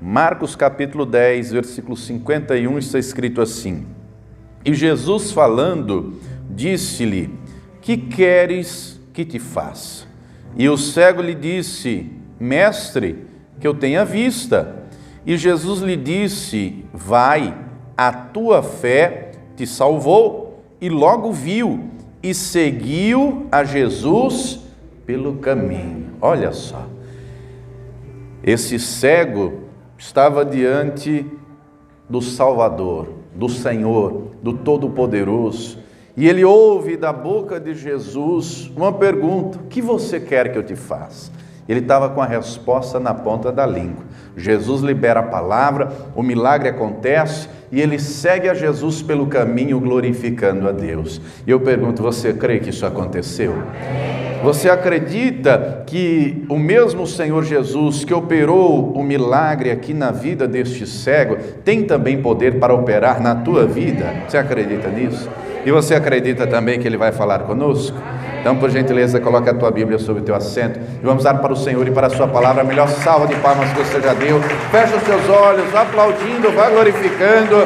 Marcos capítulo 10, versículo 51, está escrito assim: E Jesus falando, disse-lhe: Que queres que te faça? E o cego lhe disse: Mestre, que eu tenha vista. E Jesus lhe disse: Vai, a tua fé te salvou. E logo viu e seguiu a Jesus pelo caminho. Olha só, esse cego estava diante do Salvador, do Senhor, do Todo-Poderoso, e ele ouve da boca de Jesus uma pergunta: o que você quer que eu te faça? Ele estava com a resposta na ponta da língua. Jesus libera a palavra, o milagre acontece e ele segue a Jesus pelo caminho glorificando a Deus. E eu pergunto, você crê que isso aconteceu? Você acredita que o mesmo Senhor Jesus que operou o milagre aqui na vida deste cego tem também poder para operar na tua vida? Você acredita nisso? E você acredita também que Ele vai falar conosco? Então, por gentileza, coloque a tua Bíblia sobre o teu assento e vamos dar para o Senhor e para a sua palavra a melhor salva de palmas que você já deu. Fecha os teus olhos, vá aplaudindo, vá glorificando.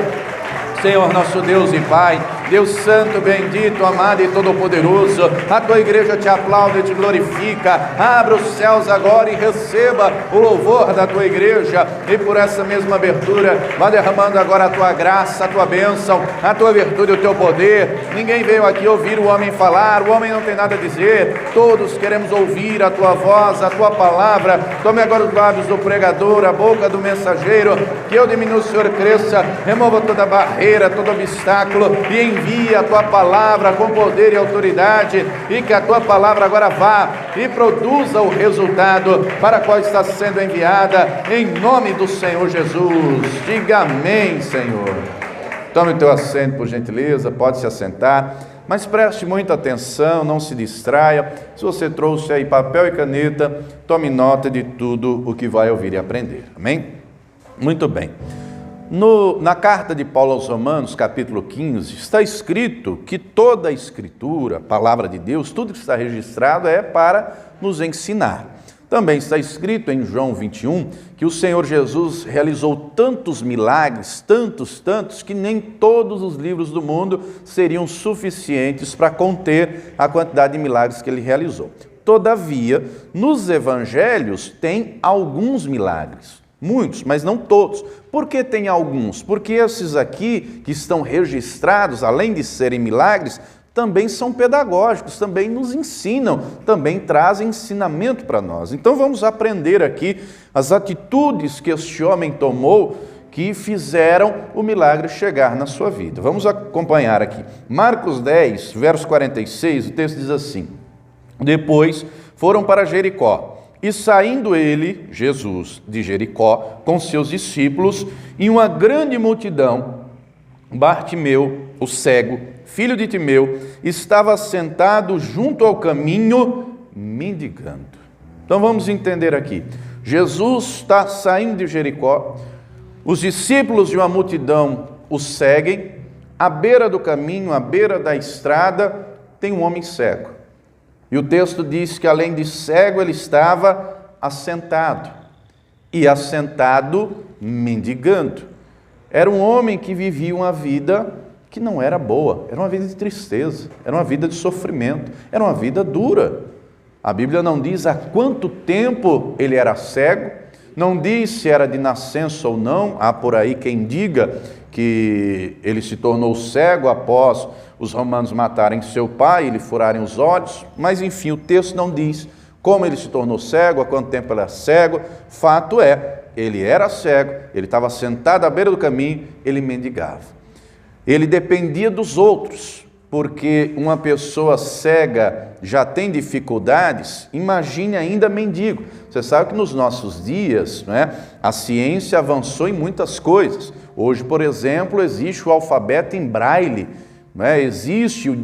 Senhor nosso Deus e Pai, Deus Santo, bendito, amado e todo-poderoso, a tua igreja te aplaude e te glorifica. Abra os céus agora e receba o louvor da tua igreja, e por essa mesma abertura, vá derramando agora a tua graça, a tua bênção, a tua virtude e o teu poder. Ninguém veio aqui ouvir o homem falar, o homem não tem nada a dizer, todos queremos ouvir a tua voz, a tua palavra. Tome agora os lábios do pregador, a boca do mensageiro, que eu diminua, o Senhor cresça, remova toda barreira, todo obstáculo, e envia a tua palavra com poder e autoridade, e que a tua palavra agora vá e produza o resultado para qual está sendo enviada, em nome do Senhor Jesus. Diga amém, Senhor. Tome o teu assento, por gentileza, pode se assentar, mas preste muita atenção, não se distraia. Se você trouxe aí papel e caneta, tome nota de tudo o que vai ouvir e aprender, amém? Muito bem. Na carta de Paulo aos Romanos, capítulo 15, está escrito que toda a Escritura, a palavra de Deus, tudo que está registrado é para nos ensinar. Também está escrito em João 21 que o Senhor Jesus realizou tantos milagres, tantos, que nem todos os livros do mundo seriam suficientes para conter a quantidade de milagres que ele realizou. Todavia, nos evangelhos tem alguns milagres. Muitos, mas não todos. Por que tem alguns? Porque esses aqui que estão registrados, além de serem milagres, também são pedagógicos, também nos ensinam, também trazem ensinamento para nós. Então vamos aprender aqui as atitudes que este homem tomou que fizeram o milagre chegar na sua vida. Vamos acompanhar aqui. Marcos 10, verso 46, o texto diz assim: Depois foram para Jericó. E saindo ele, Jesus, de Jericó, com seus discípulos, e uma grande multidão, Bartimeu, o cego, filho de Timeu, estava sentado junto ao caminho, mendigando. Então vamos entender aqui. Jesus está saindo de Jericó, os discípulos de uma multidão o seguem, à beira do caminho, à beira da estrada, tem um homem cego. E o texto diz que além de cego, ele estava assentado. E assentado, mendigando. Era um homem que vivia uma vida que não era boa. Era uma vida de tristeza, era uma vida de sofrimento, era uma vida dura. A Bíblia não diz há quanto tempo ele era cego, não diz se era de nascença ou não. Há por aí quem diga que ele se tornou cego após os romanos matarem seu pai e lhe furarem os olhos, mas enfim, o texto não diz como ele se tornou cego, há quanto tempo ele era cego. Fato é, ele era cego, ele estava sentado à beira do caminho, ele mendigava. Ele dependia dos outros, porque uma pessoa cega já tem dificuldades, imagine ainda mendigo. Você sabe que nos nossos dias, a ciência avançou em muitas coisas. Hoje, por exemplo, existe o alfabeto em braille, existe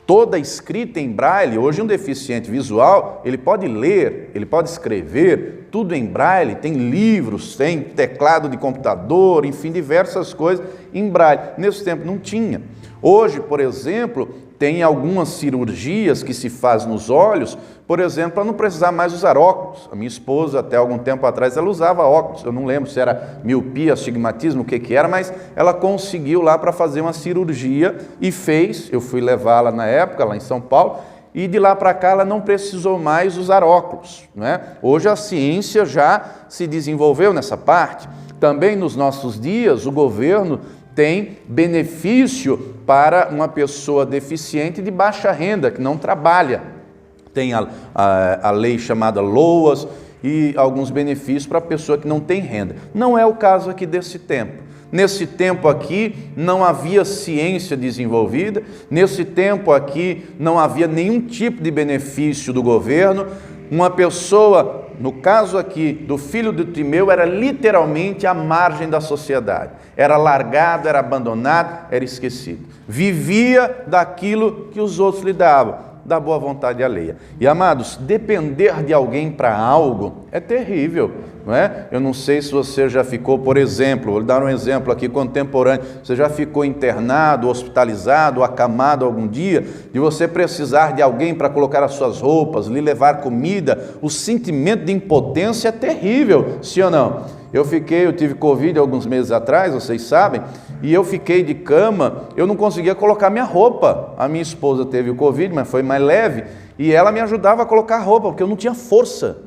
toda a escrita em braille. Hoje um deficiente visual, ele pode ler, ele pode escrever, tudo em braille, tem livros, tem teclado de computador, enfim, diversas coisas em braille. Nesse tempo não tinha. Hoje, por exemplo, tem algumas cirurgias que se faz nos olhos, por exemplo, para não precisar mais usar óculos. A minha esposa, até algum tempo atrás, ela usava óculos. Eu não lembro se era miopia, astigmatismo, o que era, mas ela conseguiu lá para fazer uma cirurgia e fez. Eu fui levá-la na época, lá em São Paulo, e de lá para cá ela não precisou mais usar óculos, né? Hoje a ciência já se desenvolveu nessa parte. Também nos nossos dias, o governo tem benefício para uma pessoa deficiente de baixa renda, que não trabalha. Tem a lei chamada LOAS e alguns benefícios para a pessoa que não tem renda. Não é o caso aqui desse tempo. Nesse tempo aqui não havia ciência desenvolvida, nesse tempo aqui não havia nenhum tipo de benefício do governo. Uma pessoa, no caso aqui do filho de Timeu, era literalmente à margem da sociedade. Era largado, era abandonado, era esquecido. Vivia daquilo que os outros lhe davam, da boa vontade alheia. E amados, depender de alguém para algo é terrível, não é? Eu não sei se você já ficou, por exemplo, vou dar um exemplo aqui contemporâneo, você já ficou internado, hospitalizado, acamado algum dia, de você precisar de alguém para colocar as suas roupas, lhe levar comida, o sentimento de impotência é terrível, sim ou não? Eu tive Covid alguns meses atrás, vocês sabem, e eu fiquei de cama, eu não conseguia colocar minha roupa. A minha esposa teve o Covid, mas foi mais leve, e ela me ajudava a colocar a roupa, porque eu não tinha força,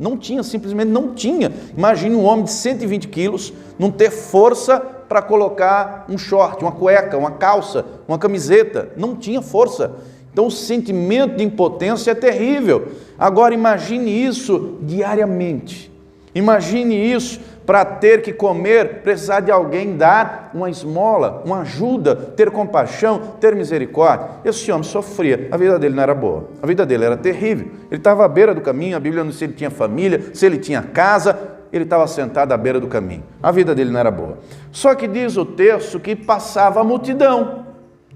simplesmente não tinha. Imagine um homem de 120 quilos não ter força para colocar um short, uma cueca, uma calça, uma camiseta, não tinha força. Então o sentimento de impotência é terrível. Agora imagine isso diariamente, imagine isso para ter que comer, precisar de alguém dar uma esmola, uma ajuda, ter compaixão, ter misericórdia. Esse homem sofria, a vida dele não era boa, a vida dele era terrível. Ele estava à beira do caminho, a Bíblia não diz se ele tinha família, se ele tinha casa, ele estava sentado à beira do caminho. A vida dele não era boa. Só que diz o texto que passava a multidão.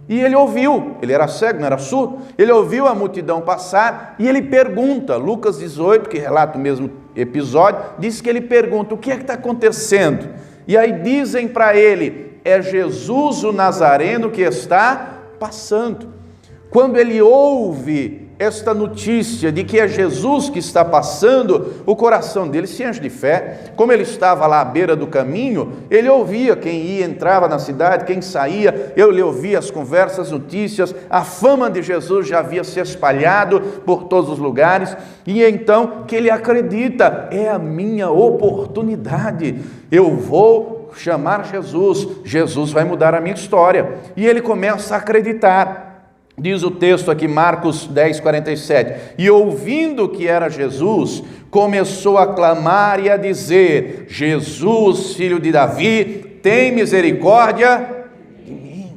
E ele ouviu, ele era cego, não era surdo, ele ouviu a multidão passar e ele pergunta, Lucas 18, que relata o mesmo episódio, diz que ele pergunta, o que é que está acontecendo? E aí dizem para ele, é Jesus o Nazareno que está passando. Quando ele ouve esta notícia de que é Jesus que está passando, o coração dele se enche de fé. Como ele estava lá à beira do caminho, ele ouvia quem ia, entrava na cidade, quem saía, ele ouvia as conversas, notícias, a fama de Jesus já havia se espalhado por todos os lugares, e então que ele acredita, é a minha oportunidade, eu vou chamar Jesus, Jesus vai mudar a minha história, e ele começa a acreditar. Diz o texto aqui, Marcos 10, 47, e ouvindo que era Jesus, começou a clamar e a dizer, Jesus, filho de Davi, tem misericórdia de mim.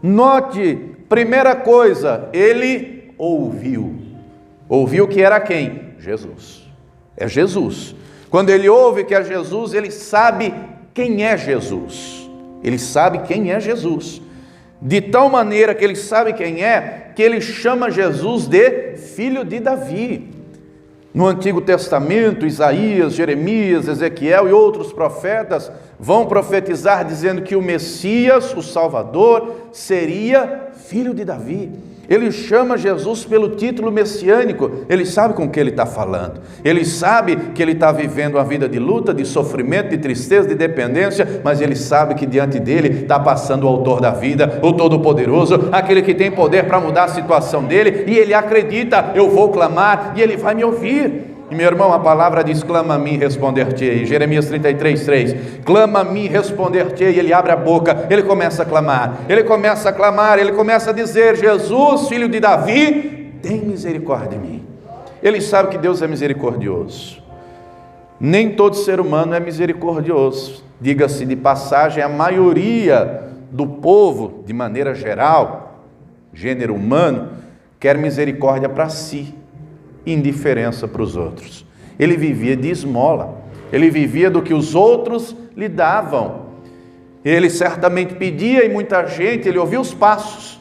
Note, primeira coisa, ele ouviu que era quem? Jesus, é Jesus. Quando ele ouve que é Jesus, ele sabe quem é Jesus, ele sabe quem é Jesus. De tal maneira que ele sabe quem é, que ele chama Jesus de filho de Davi. No Antigo Testamento, Isaías, Jeremias, Ezequiel e outros profetas vão profetizar dizendo que o Messias, o Salvador, seria filho de Davi. Ele chama Jesus pelo título messiânico, ele sabe com o que ele está falando, ele sabe que ele está vivendo uma vida de luta, de sofrimento, de tristeza, de dependência, mas ele sabe que diante dele está passando o autor da vida, o Todo-Poderoso, aquele que tem poder para mudar a situação dele, e ele acredita, eu vou clamar e ele vai me ouvir. E meu irmão, a palavra diz, clama a mim, responder-te-ei. Jeremias 33, 3. Clama a mim, responder-te-ei. Ele abre a boca, ele começa a clamar, ele começa a dizer, Jesus, filho de Davi, tem misericórdia de mim. Ele sabe que Deus é misericordioso. Nem todo ser humano é misericordioso. Diga-se de passagem, a maioria do povo, de maneira geral, gênero humano, quer misericórdia para si, indiferença para os outros. Ele vivia de esmola, ele vivia do que os outros lhe davam. Ele certamente pedia, e muita gente, ele ouvia os passos,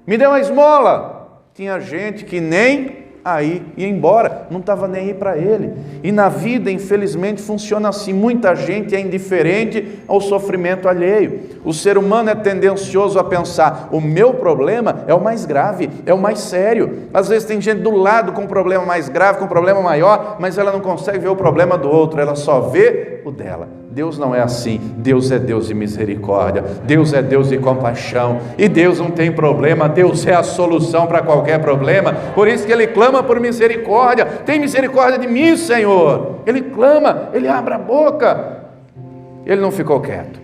me dê uma esmola. Tinha gente que nem aí ia embora, não estava nem aí para ele. E na vida, infelizmente, funciona assim. Muita gente é indiferente ao sofrimento alheio. O ser humano é tendencioso a pensar: o meu problema é o mais grave, é o mais sério. Às vezes tem gente do lado com um problema mais grave, com um problema maior, mas ela não consegue ver o problema do outro, ela só vê o dela. Deus não é assim. Deus é Deus de misericórdia, Deus é Deus de compaixão, e Deus não tem problema, Deus é a solução para qualquer problema. Por isso que ele clama por misericórdia: tem misericórdia de mim, Senhor. Ele clama, ele abre a boca, ele não ficou quieto.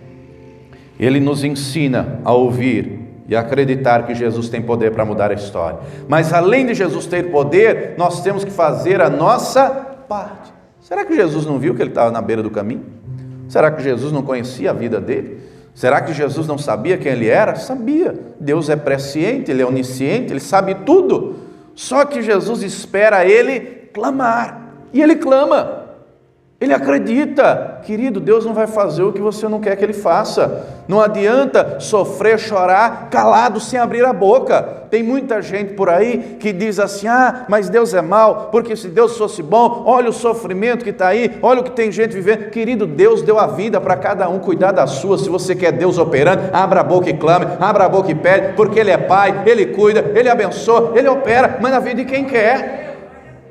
Ele nos ensina a ouvir e a acreditar que Jesus tem poder para mudar a história. Mas além de Jesus ter poder, nós temos que fazer a nossa parte. Será que Jesus não viu que ele estava na beira do caminho? Será que Jesus não conhecia a vida dele? Será que Jesus não sabia quem ele era? Sabia. Deus é presciente, ele é onisciente, ele sabe tudo. Só que Jesus espera ele clamar. E ele clama. Ele acredita. Querido, Deus não vai fazer o que você não quer que ele faça. Não adianta sofrer, chorar, calado, sem abrir a boca. Tem muita gente por aí que diz assim: ah, mas Deus é mau, porque se Deus fosse bom, olha o sofrimento que está aí, olha o que tem gente vivendo. Querido, Deus deu a vida para cada um cuidar da sua. Se você quer Deus operando, abra a boca e clame, abra a boca e pede, porque Ele é Pai, Ele cuida, Ele abençoa, Ele opera, mas na vida de quem quer.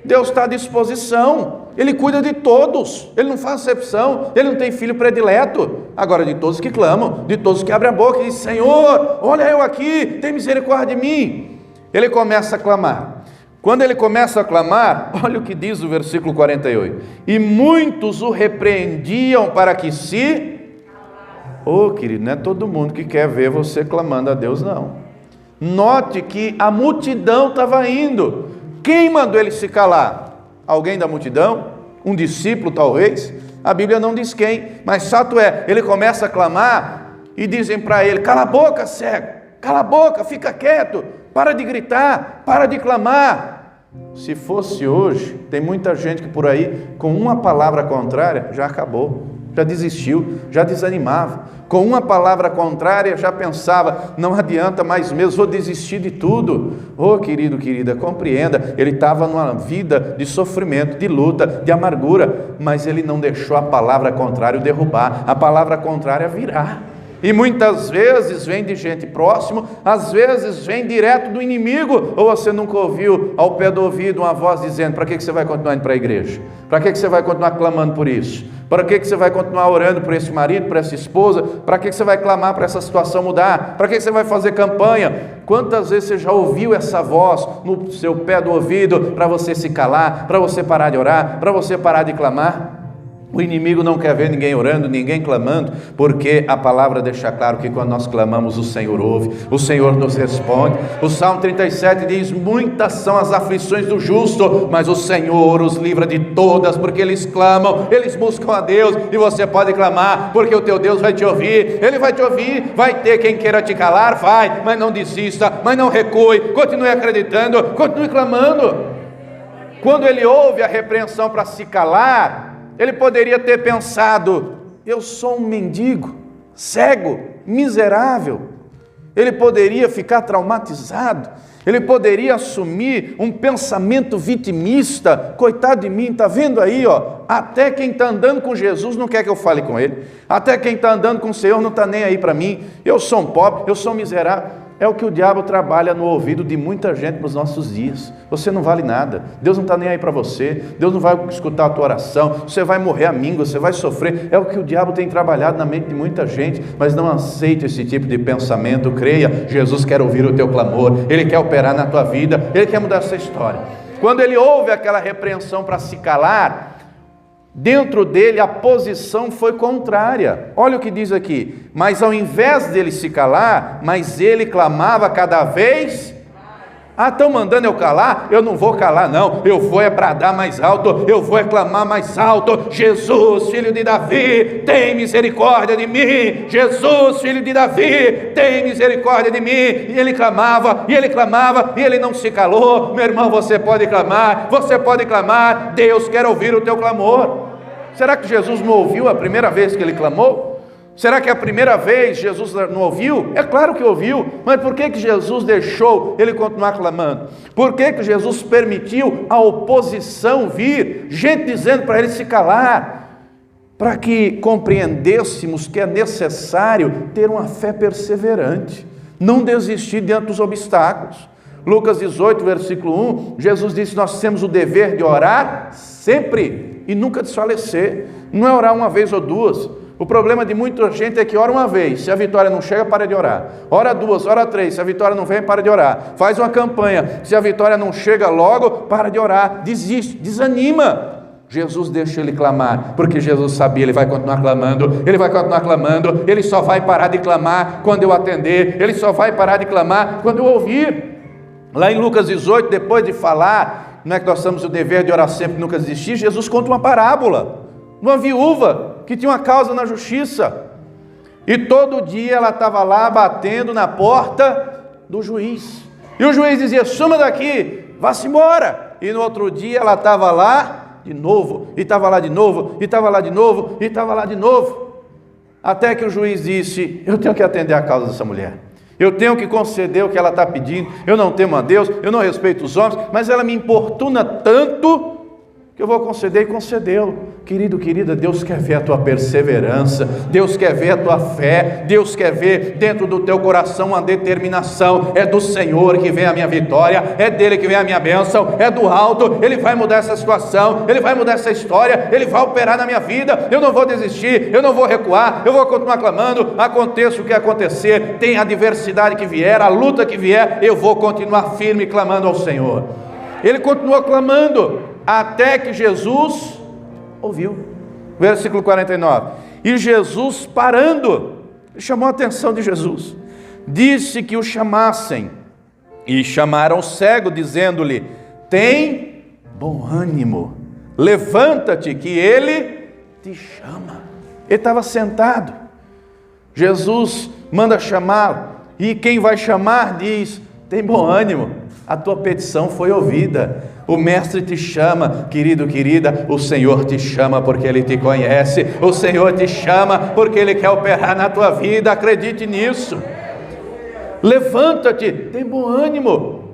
Deus está à disposição, Ele cuida de todos, Ele não faz acepção, Ele não tem filho predileto. Agora, de todos que clamam, de todos que abrem a boca e dizem: Senhor, olha eu aqui, tem misericórdia de mim. Ele começa a clamar. Quando ele começa a clamar, olha o que diz o versículo 48: e muitos o repreendiam para que se... Oh, querido, não é todo mundo que quer ver você clamando a Deus, não. Note que a multidão estava indo. Quem mandou ele se calar? Alguém da multidão? Um discípulo, talvez? A Bíblia não diz quem, mas fato é, ele começa a clamar e dizem para ele: cala a boca, cego, cala a boca, fica quieto, para de gritar, para de clamar. Se fosse hoje, tem muita gente que por aí, com uma palavra contrária, já acabou, já desistiu, já desanimava. Com uma palavra contrária já pensava: não adianta mais mesmo, vou desistir de tudo. Oh, querido, querida, compreenda, ele estava numa vida de sofrimento, de luta, de amargura, mas ele não deixou a palavra contrária o derrubar. A palavra contrária virá. E muitas vezes vem de gente próxima, às vezes vem direto do inimigo. Ou você nunca ouviu ao pé do ouvido uma voz dizendo: para que você vai continuar indo para a igreja? Para que você vai continuar clamando por isso? Para que você vai continuar orando por esse marido, por essa esposa? Para que você vai clamar para essa situação mudar? Para que você vai fazer campanha? Quantas vezes você já ouviu essa voz no seu pé do ouvido para você se calar, para você parar de orar, para você parar de clamar? O inimigo não quer ver ninguém orando, ninguém clamando, porque a palavra deixa claro que quando nós clamamos, o Senhor ouve, o Senhor nos responde. O Salmo 37 diz: muitas são as aflições do justo, mas o Senhor os livra de todas, porque eles clamam, eles buscam a Deus. E você pode clamar, porque o teu Deus vai te ouvir, Ele vai te ouvir. Vai ter quem queira te calar, vai, mas não desista, mas não recue, continue acreditando, continue clamando. Quando ele ouve a repreensão para se calar, ele poderia ter pensado: eu sou um mendigo, cego, miserável. Ele poderia ficar traumatizado, ele poderia assumir um pensamento vitimista: coitado de mim, está vendo aí, ó, até quem está andando com Jesus não quer que eu fale com ele, até quem está andando com o Senhor não está nem aí para mim, eu sou um pobre, eu sou um miserável. É o que o diabo trabalha no ouvido de muita gente nos nossos dias. Você não vale nada, Deus não está nem aí para você, Deus não vai escutar a tua oração, você vai morrer amigo, você vai sofrer. É o que o diabo tem trabalhado na mente de muita gente, mas não aceite esse tipo de pensamento. Creia, Jesus quer ouvir o teu clamor, Ele quer operar na tua vida, Ele quer mudar essa história. Quando ele ouve aquela repreensão para se calar, dentro dele a posição foi contrária. Olha o que diz aqui: mas ao invés dele se calar, mas ele clamava cada vez. Ah, estão mandando eu calar? Eu não vou calar não, eu vou é bradar mais alto, eu vou é clamar mais alto: Jesus, filho de Davi, tem misericórdia de mim, Jesus, filho de Davi, tem misericórdia de mim. E ele clamava, e ele clamava, e ele não se calou. Meu irmão, você pode clamar, Deus quer ouvir o teu clamor. Será que Jesus não ouviu a primeira vez que ele clamou? Será que a primeira vez Jesus não ouviu? É claro que ouviu, mas por que Jesus deixou ele continuar clamando? Por que Jesus permitiu a oposição vir? Gente dizendo para ele se calar, para que compreendêssemos que é necessário ter uma fé perseverante, não desistir diante dos obstáculos. Lucas 18, versículo 1, Jesus disse: nós temos o dever de orar sempre e nunca desfalecer. Não é orar uma vez ou duas. O problema de muita gente é que ora uma vez, se a vitória não chega, para de orar. Ora duas, ora três, se a vitória não vem, para de orar. Faz uma campanha, se a vitória não chega logo, para de orar. Desiste, desanima. Jesus deixa ele clamar, porque Jesus sabia, ele vai continuar clamando, ele vai continuar clamando, ele só vai parar de clamar quando eu atender, ele só vai parar de clamar quando eu ouvir. Lá em Lucas 18, depois de falar, não é que nós temos o dever de orar sempre e nunca desistir, Jesus conta uma parábola, de uma viúva que tinha uma causa na justiça, e todo dia ela estava lá batendo na porta do juiz, e o juiz dizia: suma daqui, vá-se embora, e no outro dia ela estava lá de novo, e estava lá de novo, e estava lá de novo, e estava lá de novo, até que o juiz disse: eu tenho que atender a causa dessa mulher, eu tenho que conceder o que ela está pedindo, eu não temo a Deus, eu não respeito os homens, mas ela me importuna tanto que eu vou conceder, e concedeu. Querido, querida, Deus quer ver a tua perseverança, Deus quer ver a tua fé, Deus quer ver dentro do teu coração uma determinação. É do Senhor que vem a minha vitória, é dele que vem a minha bênção, é do alto, ele vai mudar essa situação, ele vai mudar essa história, ele vai operar na minha vida. Eu não vou desistir, eu não vou recuar, eu vou continuar clamando, aconteça o que acontecer, tem a adversidade que vier, a luta que vier, eu vou continuar firme clamando ao Senhor. Ele continuou clamando até que Jesus ouviu. Versículo 49. E Jesus, parando, chamou a atenção de Jesus, disse que o chamassem, e chamaram o cego, dizendo-lhe: tem bom ânimo, levanta-te, que ele te chama. Ele estava sentado, Jesus manda chamá-lo, e quem vai chamar diz: tem bom ânimo, a tua petição foi ouvida, o mestre te chama. Querido, querida, o Senhor te chama porque Ele te conhece, o Senhor te chama porque Ele quer operar na tua vida, acredite nisso. Levanta-te, tem bom ânimo.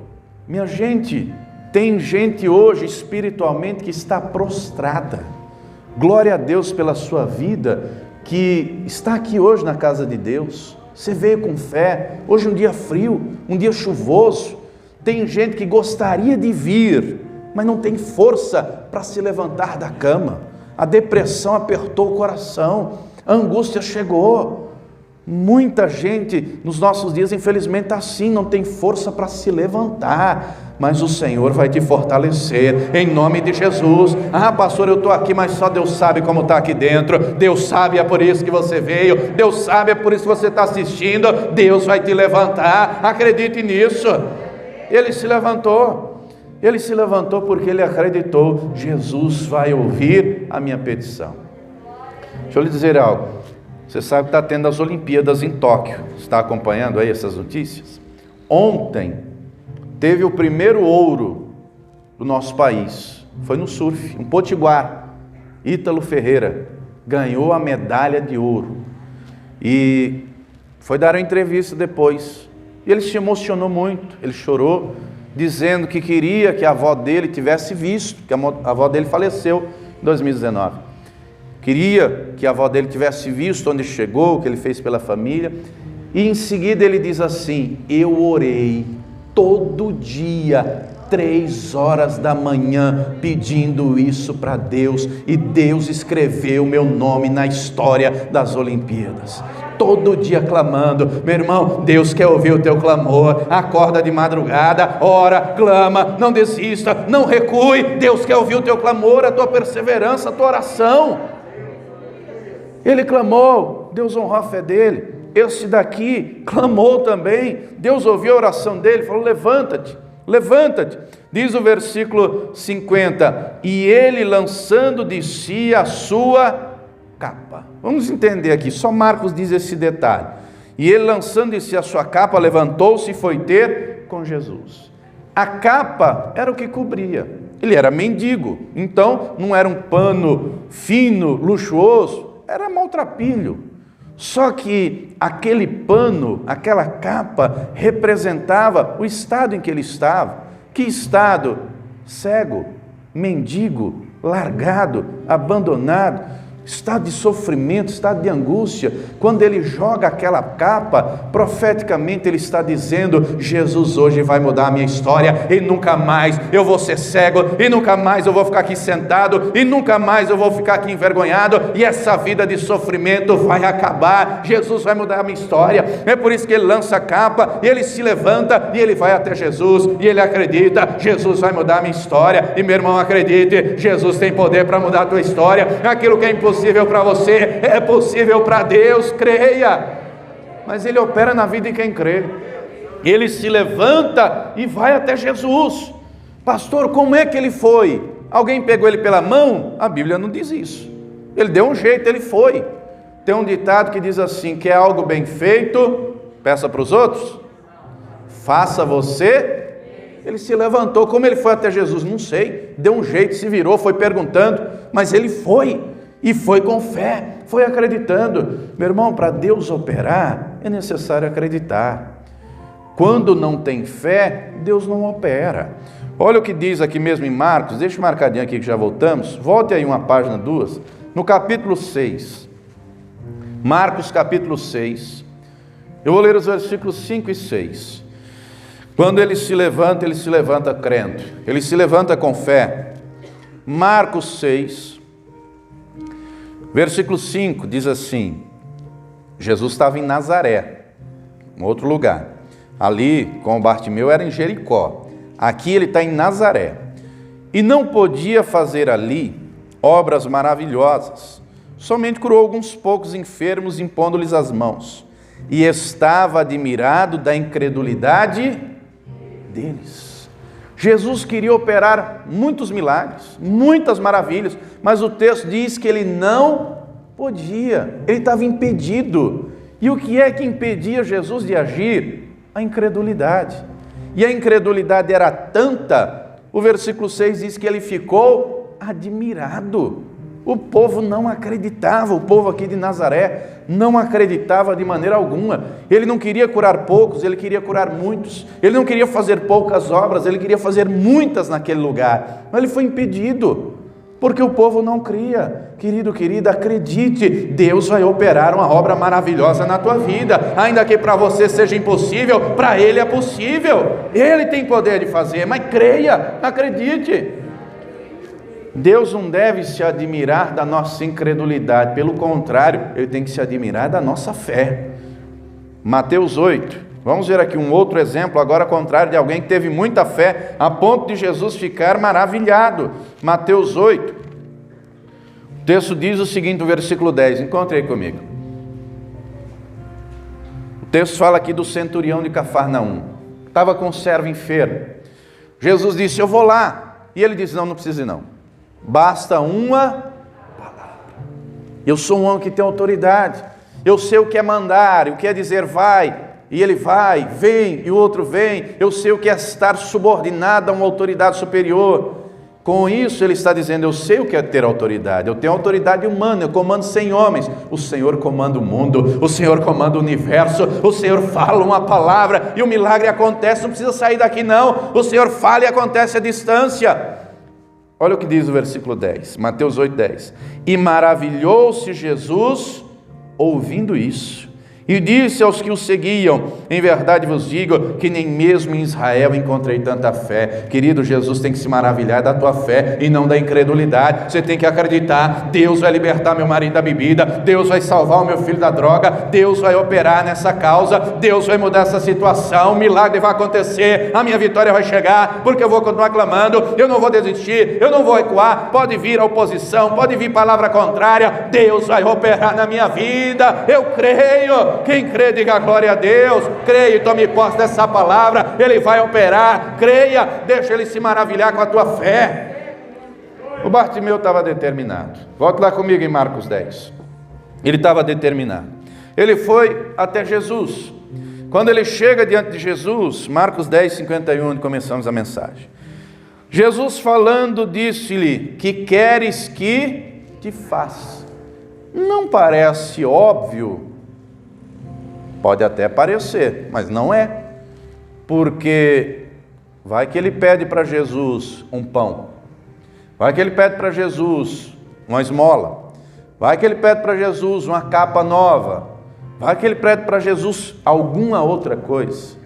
Minha gente, tem gente hoje espiritualmente que está prostrada. Glória a Deus pela sua vida, que está aqui hoje na casa de Deus. Você veio com fé, hoje um dia frio, um dia chuvoso. Tem gente que gostaria de vir, mas não tem força para se levantar da cama. A depressão apertou o coração, a angústia chegou. Muita gente nos nossos dias, infelizmente, está assim, não tem força para se levantar, mas o Senhor vai te fortalecer, em nome de Jesus. Ah, pastor, eu estou aqui, mas só Deus sabe como está aqui dentro. Deus sabe, é por isso que você veio, Deus sabe, é por isso que você está assistindo. Deus vai te levantar, acredite nisso. Ele se levantou porque ele acreditou: Jesus vai ouvir a minha petição. Deixa eu lhe dizer algo. Você sabe que está tendo as Olimpíadas em Tóquio. Está acompanhando aí essas notícias? Ontem teve o primeiro ouro do nosso país. Foi no surf, um potiguar. Ítalo Ferreira ganhou a medalha de ouro. E foi dar uma entrevista depois. E ele se emocionou muito, ele chorou, dizendo que queria que a avó dele tivesse visto, que a avó dele faleceu em 2019. Queria que a avó dele tivesse visto onde chegou, o que ele fez pela família. E em seguida ele diz assim: eu orei todo dia, 3 horas da manhã, pedindo isso para Deus, e Deus escreveu meu nome na história das Olimpíadas. Todo dia clamando. Meu irmão, Deus quer ouvir o teu clamor. Acorda de madrugada, ora, clama, não desista, não recue. Deus quer ouvir o teu clamor, a tua perseverança, a tua oração. Ele clamou, Deus honrou a fé dele. Esse daqui clamou também, Deus ouviu a oração dele, falou: levanta-te, levanta-te. Diz o versículo 50: e ele, lançando de si a sua capa. Vamos entender aqui, só Marcos diz esse detalhe. E ele, lançando de si a sua capa, levantou-se e foi ter com Jesus. A capa era o que cobria. Ele era mendigo, então não era um pano fino, luxuoso, era maltrapilho. Só que aquele pano, aquela capa, representava o estado em que ele estava. Que estado? Cego, mendigo, largado, abandonado, estado de sofrimento, estado de angústia. Quando ele joga aquela capa, profeticamente ele está dizendo: Jesus hoje vai mudar a minha história, e nunca mais eu vou ser cego, e nunca mais eu vou ficar aqui sentado, e nunca mais eu vou ficar aqui envergonhado, e essa vida de sofrimento vai acabar. Jesus vai mudar a minha história. É por isso que ele lança a capa, e ele se levanta, e ele vai até Jesus, e ele acredita: Jesus vai mudar a minha história. E meu irmão, acredite, Jesus tem poder para mudar a tua história. Aquilo que é impossível para você é possível para Deus, creia. Mas ele opera na vida de quem crê. Ele se levanta e vai até Jesus. Pastor, como é que ele foi? Alguém pegou ele pela mão? A Bíblia não diz isso. Ele deu um jeito, ele foi. Tem um ditado que diz assim: quer algo bem feito, peça para os outros, faça você. Ele se levantou. Como ele foi até Jesus? Não sei, deu um jeito, se virou, foi perguntando, mas ele foi. E foi com fé, foi acreditando. Meu irmão, para Deus operar, é necessário acreditar. Quando não tem fé, Deus não opera. Olha o que diz aqui mesmo em Marcos, deixa marcadinho aqui que já voltamos. Volte aí uma página, duas. No capítulo 6. Marcos capítulo 6. Eu vou ler os versículos 5 e 6. Quando ele se levanta crendo. Ele se levanta com fé. Marcos 6. Versículo 5 diz assim: Jesus estava em Nazaré, em outro lugar. Ali com o Bartimeu era em Jericó. Aqui ele está em Nazaré. E não podia fazer ali obras maravilhosas. Somente curou alguns poucos enfermos, impondo-lhes as mãos. E estava admirado da incredulidade deles. Jesus queria operar muitos milagres, muitas maravilhas, mas o texto diz que ele não podia, ele estava impedido. E o que é que impedia Jesus de agir? A incredulidade. E a incredulidade era tanta, o versículo 6 diz que ele ficou admirado. O povo não acreditava, o povo aqui de Nazaré não acreditava de maneira alguma. Ele não queria curar poucos, ele queria curar muitos. Ele não queria fazer poucas obras, ele queria fazer muitas naquele lugar. Mas ele foi impedido, porque o povo não cria. Querido, querida, acredite, Deus vai operar uma obra maravilhosa na tua vida. Ainda que para você seja impossível, para Ele é possível. Ele tem poder de fazer, mas creia, acredite. Deus não deve se admirar da nossa incredulidade, pelo contrário, Ele tem que se admirar da nossa fé. Mateus 8, vamos ver aqui um outro exemplo, agora ao contrário de alguém que teve muita fé, a ponto de Jesus ficar maravilhado. Mateus 8, o texto diz o seguinte, no versículo 10, encontre aí comigo. O texto fala aqui do centurião de Cafarnaum, estava com um servo enfermo. Jesus disse: eu vou lá. E ele disse: não precisa ir não. Basta uma palavra. Eu sou um homem que tem autoridade. Eu sei o que é mandar, o que é dizer vai, e ele vai, vem, e o outro vem. Eu sei o que é estar subordinado a uma autoridade superior. Com isso ele está dizendo: eu sei o que é ter autoridade. Eu tenho autoridade humana, eu comando 100 homens. O Senhor comanda o mundo, o Senhor comanda o universo. O Senhor fala uma palavra e o milagre acontece. Não precisa sair daqui não. O Senhor fala e acontece à distância. Olha o que diz o versículo 10, Mateus 8, 10. E maravilhou-se Jesus ouvindo isso, e disse aos que o seguiam: em verdade vos digo que nem mesmo em Israel encontrei tanta fé. Querido, Jesus tem que se maravilhar da tua fé e não da incredulidade. Você tem que acreditar: Deus vai libertar meu marido da bebida, Deus vai salvar o meu filho da droga, Deus vai operar nessa causa, Deus vai mudar essa situação, o milagre vai acontecer, a minha vitória vai chegar, porque eu vou continuar clamando, eu não vou desistir, eu não vou recuar. Pode vir a oposição, pode vir palavra contrária, Deus vai operar na minha vida, eu creio. Quem crê, diga glória a Deus. Creia e tome posse dessa palavra. Ele vai operar. Creia, deixa Ele se maravilhar com a tua fé. O Bartimeu estava determinado. Volte lá comigo em Marcos 10. Ele estava determinado. Ele foi até Jesus. Quando ele chega diante de Jesus, Marcos 10, 51, onde começamos a mensagem. Jesus falando, disse-lhe: que queres que te faça? Não parece óbvio Pode até parecer, mas não é. Porque vai que ele pede para Jesus um pão, vai que ele pede para Jesus uma esmola, vai que ele pede para Jesus uma capa nova, vai que ele pede para Jesus alguma outra coisa.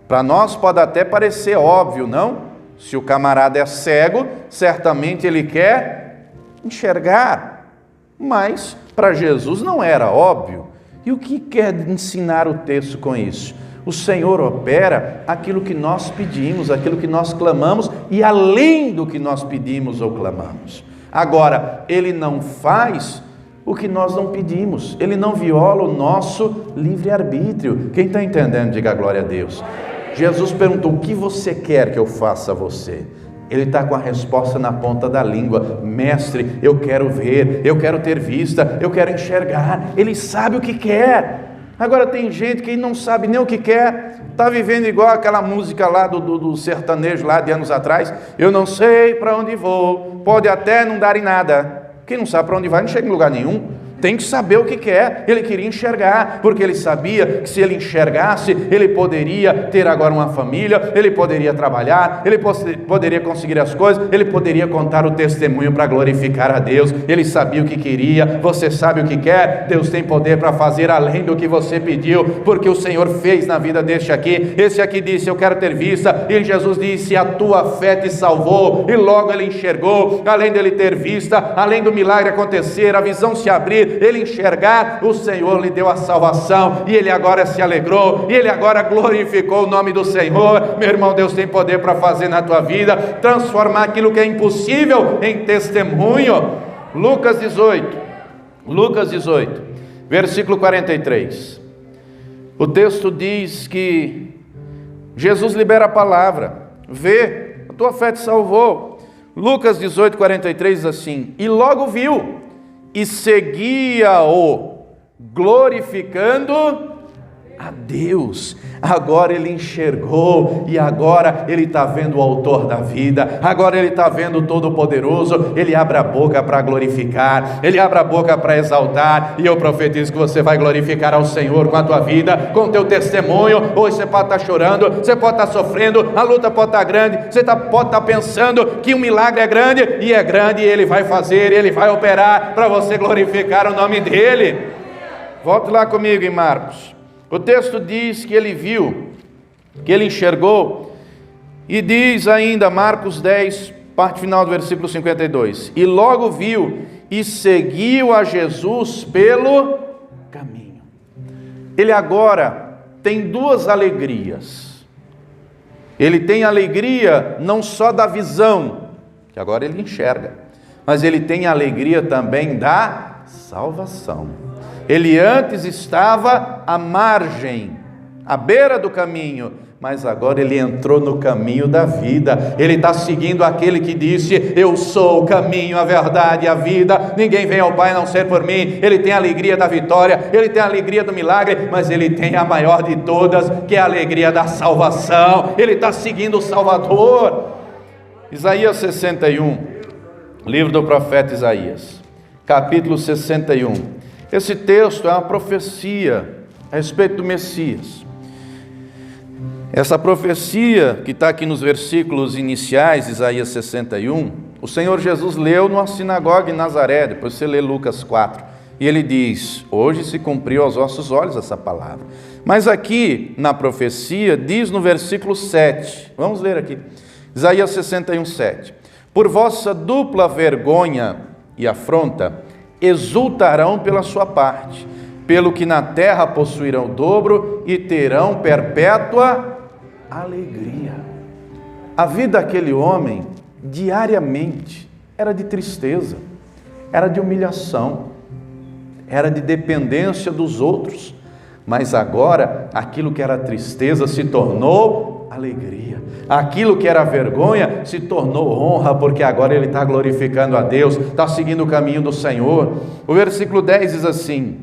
Para nós pode até parecer óbvio, não? Se o camarada é cego, certamente ele quer enxergar, mas para Jesus não era óbvio. E o que quer ensinar o texto com isso? O Senhor opera aquilo que nós pedimos, aquilo que nós clamamos e além do que nós pedimos ou clamamos. Agora, Ele não faz o que nós não pedimos, Ele não viola o nosso livre-arbítrio. Quem está entendendo, diga glória a Deus. Jesus perguntou: o que você quer que eu faça a você? Ele está com a resposta na ponta da língua: mestre, eu quero ver, eu quero ter vista, eu quero enxergar. Ele sabe o que quer. Agora tem gente que não sabe nem o que quer, está vivendo igual aquela música lá do sertanejo lá de anos atrás: eu não sei para onde vou, pode até não dar em nada. Quem não sabe para onde vai não chega em lugar nenhum. Tem que saber o que quer. Ele queria enxergar, porque ele sabia que se ele enxergasse, ele poderia ter agora uma família, ele poderia trabalhar, ele poderia conseguir as coisas, ele poderia contar o testemunho para glorificar a Deus. Ele sabia o que queria. Você sabe o que quer? Deus tem poder para fazer além do que você pediu, porque o Senhor fez na vida deste aqui. Esse aqui disse: eu quero ter vista, e Jesus disse: a tua fé te salvou, e logo ele enxergou. Além dele ter vista, além do milagre acontecer, a visão se abrir, ele enxergar, o Senhor lhe deu a salvação, e ele agora se alegrou, e ele agora glorificou o nome do Senhor. Meu irmão, Deus tem poder para fazer na tua vida, transformar aquilo que é impossível em testemunho. Lucas 18, versículo 43, o texto diz que Jesus libera a palavra: vê, a tua fé te salvou. Lucas 18, 43 diz assim: e logo viu, e seguia-o, glorificando a Deus. Agora ele enxergou, e agora ele está vendo o autor da vida, agora ele está vendo o Todo-Poderoso. Ele abre a boca para glorificar, ele abre a boca para exaltar, e eu profetizo que você vai glorificar ao Senhor com a tua vida, com o teu testemunho. Hoje você pode estar chorando, você pode estar sofrendo, a luta pode estar grande, você pode estar pensando que um milagre é grande, e ele vai fazer, ele vai operar para você glorificar o nome dele. Volte lá comigo em Marcos. O texto diz que ele viu, que ele enxergou, e diz ainda, Marcos 10, parte final do versículo 52, e logo viu e seguiu a Jesus pelo caminho. Ele agora tem duas alegrias. Ele tem alegria não só da visão, que agora ele enxerga, mas ele tem alegria também da salvação. Ele antes estava à margem, à beira do caminho, mas agora ele entrou no caminho da vida. Ele está seguindo aquele que disse: eu sou o caminho, a verdade e a vida, ninguém vem ao Pai a não ser por mim. Ele tem a alegria da vitória, ele tem a alegria do milagre, mas ele tem a maior de todas, que é a alegria da salvação. Ele está seguindo o Salvador. Isaías 61, livro do profeta Isaías, capítulo 61. Esse texto é uma profecia a respeito do Messias. Essa profecia que está aqui nos versículos iniciais de Isaías 61, o Senhor Jesus leu numa sinagoga em Nazaré. Depois você lê Lucas 4, e ele diz: hoje se cumpriu aos vossos olhos essa palavra. Mas aqui na profecia diz no versículo 7, vamos ler aqui, Isaías 61, 7: por vossa dupla vergonha e afronta exultarão pela sua parte, pelo que na terra possuirão o dobro e terão perpétua alegria. A vida daquele homem diariamente era de tristeza, era de humilhação, era de dependência dos outros, mas agora aquilo que era tristeza se tornou alegria, aquilo que era vergonha se tornou honra, porque agora ele está glorificando a Deus, está seguindo o caminho do Senhor. O versículo 10 diz assim,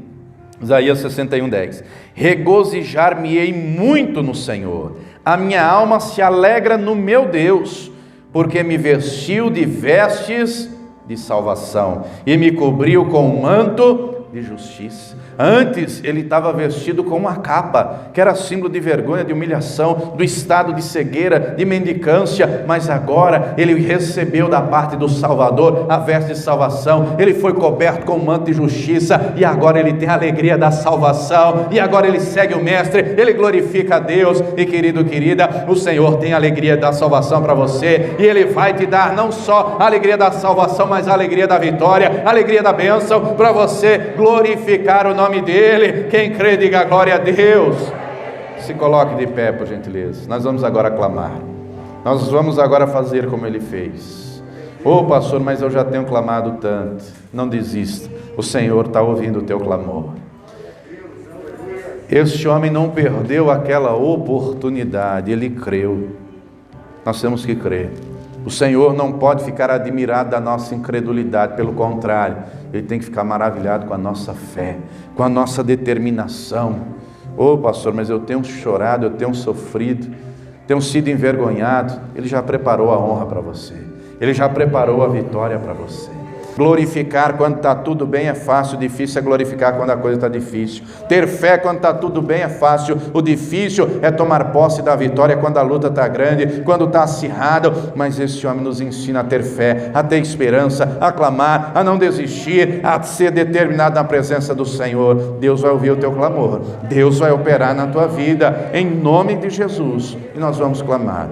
Isaías 61, 10: regozijar-me-ei muito no Senhor, a minha alma se alegra no meu Deus, porque me vestiu de vestes de salvação e me cobriu com um manto de justiça. Antes ele estava vestido com uma capa, que era símbolo de vergonha, de humilhação, do estado de cegueira, de mendicância, mas agora ele recebeu da parte do Salvador a veste de salvação, ele foi coberto com um manto de justiça, e agora ele tem a alegria da salvação, e agora ele segue o Mestre, ele glorifica a Deus. E querido, querida, o Senhor tem a alegria da salvação para você, e Ele vai te dar não só a alegria da salvação, mas a alegria da vitória, a alegria da bênção, para você glorificar o nome dEle. Quem crê, diga glória a Deus. Se coloque de pé, por gentileza. Nós vamos agora clamar, nós vamos agora fazer como Ele fez. Pastor, mas eu já tenho clamado tanto. Não desista, o Senhor está ouvindo o teu clamor. Este homem não perdeu aquela oportunidade, ele creu. Nós temos que crer. O Senhor não pode ficar admirado da nossa incredulidade, pelo contrário, Ele tem que ficar maravilhado com a nossa fé, com a nossa determinação. Pastor, mas eu tenho chorado, eu tenho sofrido, tenho sido envergonhado. Ele já preparou a honra para você, Ele já preparou a vitória para você. Glorificar quando está tudo bem é fácil, o difícil é glorificar quando a coisa está difícil. Ter fé quando está tudo bem é fácil, o difícil é tomar posse da vitória quando a luta está grande, quando está acirrado. Mas esse homem nos ensina a ter fé, a ter esperança, a clamar, a não desistir, a ser determinado na presença do Senhor. Deus vai ouvir o teu clamor, Deus vai operar na tua vida, em nome de Jesus. E nós vamos clamar.